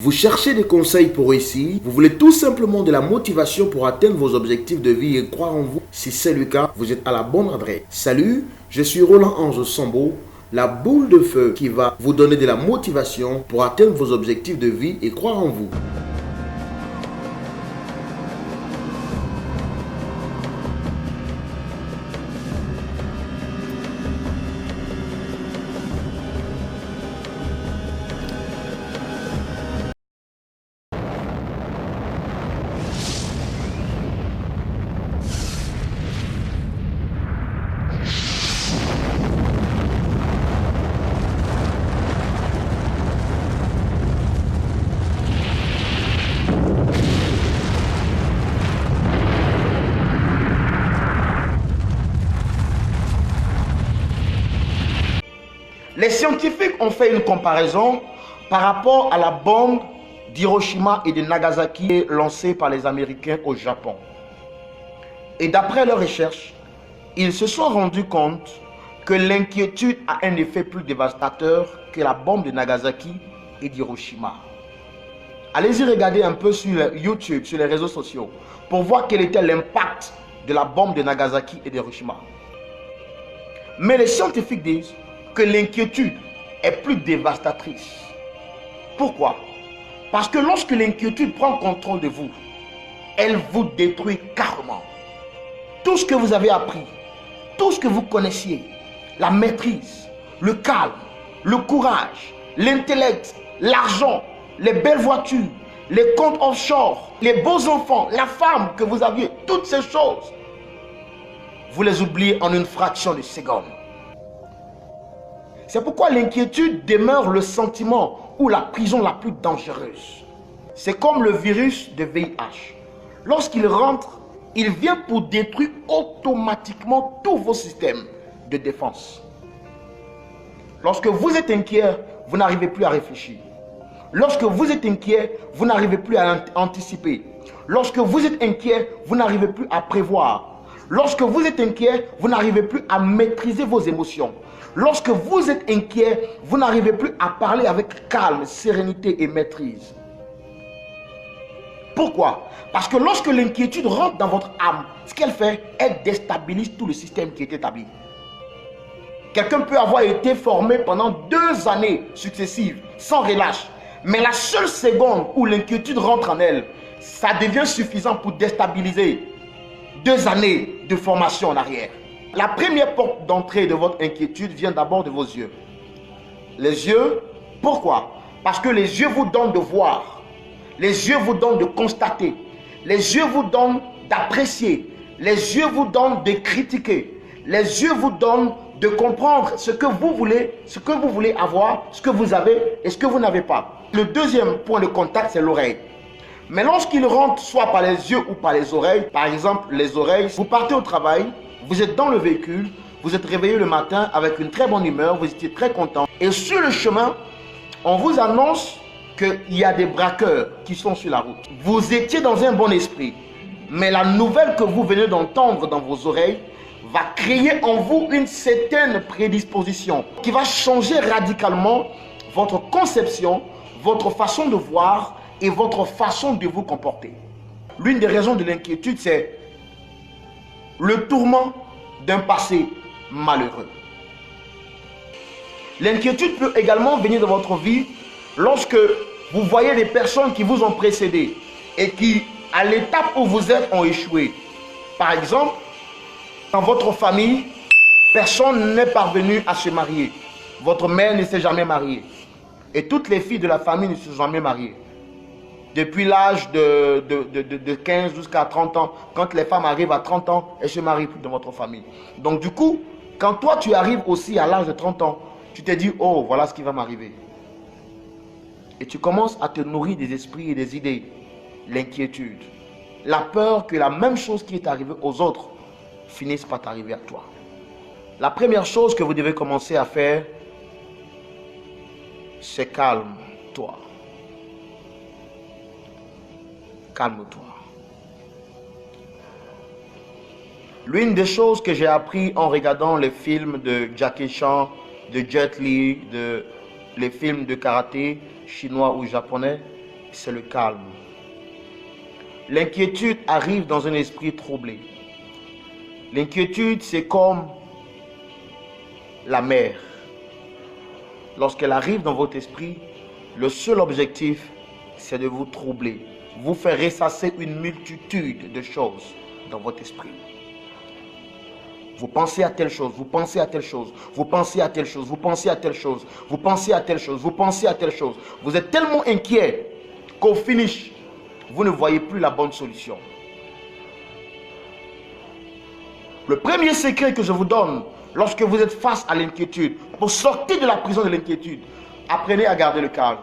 Vous cherchez des conseils pour réussir? Vous voulez tout simplement de la motivation pour atteindre vos objectifs de vie et croire en vous? Si c'est le cas, vous êtes à la bonne adresse. Salut, je suis Roland Ange Sambo, la boule de feu qui va vous donner de la motivation pour atteindre vos objectifs de vie et croire en vous. Les scientifiques ont fait une comparaison par rapport à la bombe d'Hiroshima et de Nagasaki lancée par les Américains au Japon. Et d'après leurs recherches, ils se sont rendus compte que l'inquiétude a un effet plus dévastateur que la bombe de Nagasaki et d'Hiroshima. Allez-y regarder un peu sur YouTube, sur les réseaux sociaux, pour voir quel était l'impact de la bombe de Nagasaki et d'Hiroshima. Mais les scientifiques disent que l'inquiétude est plus dévastatrice. Pourquoi? Parce que lorsque l'inquiétude prend contrôle de vous, elle vous détruit carrément. Tout ce que vous avez appris, tout ce que vous connaissiez, la maîtrise, le calme, le courage, l'intellect, l'argent, les belles voitures, les comptes offshore, les beaux enfants, la femme que vous aviez, toutes ces choses, vous les oubliez en une fraction de seconde. C'est pourquoi l'inquiétude demeure le sentiment ou la prison la plus dangereuse. C'est comme le virus de VIH. Lorsqu'il rentre, il vient pour détruire automatiquement tous vos systèmes de défense. Lorsque vous êtes inquiet, vous n'arrivez plus à réfléchir. Lorsque vous êtes inquiet, vous n'arrivez plus à anticiper. Lorsque vous êtes inquiet, vous n'arrivez plus à prévoir. Lorsque vous êtes inquiet, vous n'arrivez plus à maîtriser vos émotions. Lorsque vous êtes inquiet, vous n'arrivez plus à parler avec calme, sérénité et maîtrise. Pourquoi? Parce que lorsque l'inquiétude rentre dans votre âme, ce qu'elle fait, elle déstabilise tout le système qui est établi. Quelqu'un peut avoir été formé pendant 2 années successives, sans relâche. Mais la seule seconde où l'inquiétude rentre en elle, ça devient suffisant pour déstabiliser 2 années de formation en arrière. La première porte d'entrée de votre inquiétude vient d'abord de vos yeux. Les yeux, pourquoi? Parce que les yeux vous donnent de voir. Les yeux vous donnent de constater. Les yeux vous donnent d'apprécier. Les yeux vous donnent de critiquer. Les yeux vous donnent de comprendre ce que vous voulez avoir, ce que vous avez et ce que vous n'avez pas. Le deuxième point de contact, c'est l'oreille. Mais lorsqu'il rentre soit par les yeux ou par les oreilles, par exemple les oreilles, vous partez au travail, vous êtes dans le véhicule, vous êtes réveillé le matin avec une très bonne humeur, vous étiez très content. Et sur le chemin, on vous annonce qu'il y a des braqueurs qui sont sur la route. Vous étiez dans un bon esprit, mais la nouvelle que vous venez d'entendre dans vos oreilles va créer en vous une certaine prédisposition qui va changer radicalement votre conception, votre façon de voir et votre façon de vous comporter. L'une des raisons de l'inquiétude, c'est le tourment d'un passé malheureux. L'inquiétude peut également venir dans votre vie lorsque vous voyez des personnes qui vous ont précédé et qui, à l'étape où vous êtes, ont échoué. Par exemple, dans votre famille, personne n'est parvenu à se marier. Votre mère ne s'est jamais mariée. Et toutes les filles de la famille ne se sont jamais mariées. Depuis l'âge de 15 jusqu'à 30 ans, quand les femmes arrivent à 30 ans, elles se marient plus dans votre famille. Donc du coup, quand toi tu arrives aussi à l'âge de 30 ans, tu te dis, oh, voilà ce qui va m'arriver. Et tu commences à te nourrir des esprits et des idées, l'inquiétude, la peur que la même chose qui est arrivée aux autres finisse par t'arriver à toi. La première chose que vous devez commencer à faire, c'est calme-toi. Calme-toi. L'une des choses que j'ai appris en regardant les films de Jackie Chan, de Jet Li, les films de karaté chinois ou japonais, c'est le calme. L'inquiétude arrive dans un esprit troublé. L'inquiétude, c'est comme la mer. Lorsqu'elle arrive dans votre esprit, le seul objectif, c'est de vous troubler, vous faire ressasser une multitude de choses dans votre esprit. Vous pensez à telle chose, vous pensez à telle chose, vous pensez à telle chose, vous pensez à telle chose, vous pensez à telle chose, vous pensez à telle chose. Vous êtes tellement inquiet qu'au finish, vous ne voyez plus la bonne solution. Le premier secret que je vous donne, lorsque vous êtes face à l'inquiétude, pour sortir de la prison de l'inquiétude, apprenez à garder le calme.